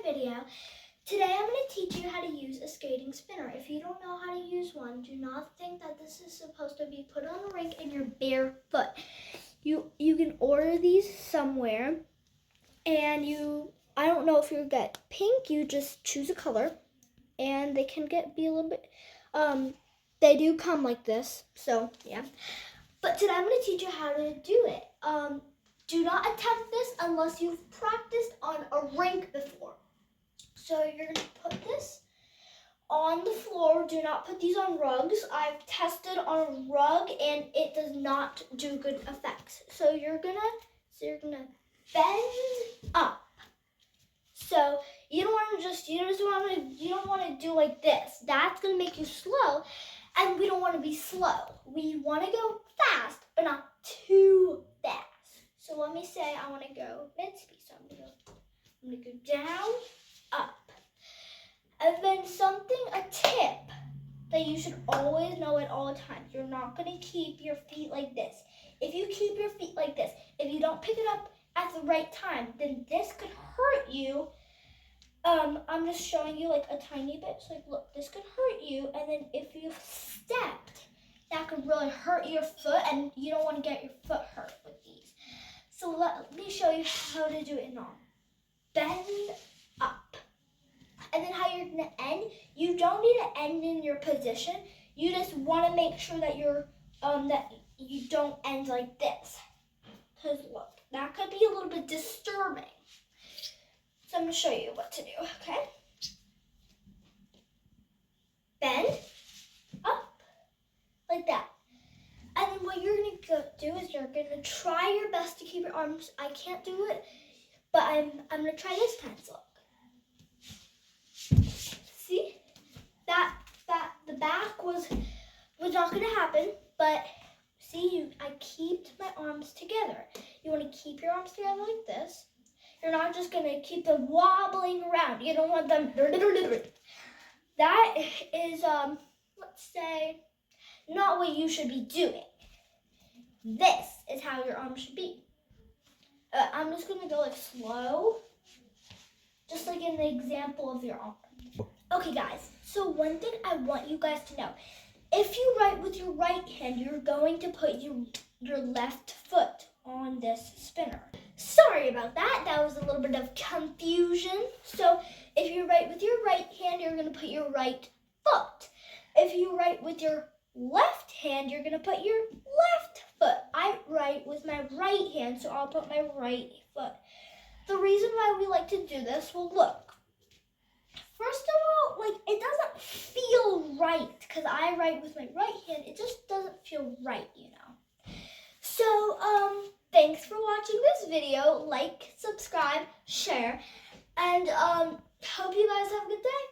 video. Today I'm going to teach you how to use a skating spinner. If you don't know how to use one, do not think that this is supposed to be put on a rink in your bare foot. You can order these somewhere, and I don't know if you get pink, you just choose a color, and they can be a little bit, they do come like this, so yeah. But today I'm going to teach you how to do it. Do not attempt this unless you've practiced on a rink before. So you're going to put this on the floor. Do not put these on rugs. I've tested on a rug and it does not do good effects. So you're gonna bend up. So you don't want to do like this. That's gonna make you slow, and we don't want to be slow. We want to go fast, but not too fast. So let me say I want to go mid speed. So I'm gonna go down, up. And then a tip that you should always know at all times. You're not gonna keep your feet like this. If you keep your feet like this, if you don't pick it up at the right time, then this could hurt you. I'm just showing you like a tiny bit. So like, look, this could hurt you. And then if you stepped, that could really hurt your foot, and you don't want to get your foot hurt with these. So let me show you how to do it now. Bend up. And then how you're gonna end, you don't need to end in your position. You just want to make sure that that you don't end like this. Because look, that could be a little bit disturbing. So I'm gonna show you what to do, okay? Bend up like that. And then what you're gonna do is you're gonna try your best to keep your arms. I can't do it, but I'm gonna try this time. So look. See, that the back was not gonna happen, but see, I kept my arms together. You want to keep your arms together like this. You're not just gonna keep them wobbling around. You don't want them. That is let's say not what you should be doing. This is how your arms should be. I'm just gonna go like slow, just like in the example of your arm. Okay guys, so one thing I want you guys to know, if you write with your right hand, you're going to put your left foot on this spinner. Sorry about that, that was a little bit of confusion. So if you write with your right hand, you're going to put your right foot. If you write with your left hand, you're going to put your left foot. I write with my right hand, so I'll put my right foot. The reason why we like to do this, well look. First of all, like, it doesn't feel right because I write with my right hand. It just doesn't feel right, you know. So, thanks for watching this video. Like, subscribe, share, and hope you guys have a good day.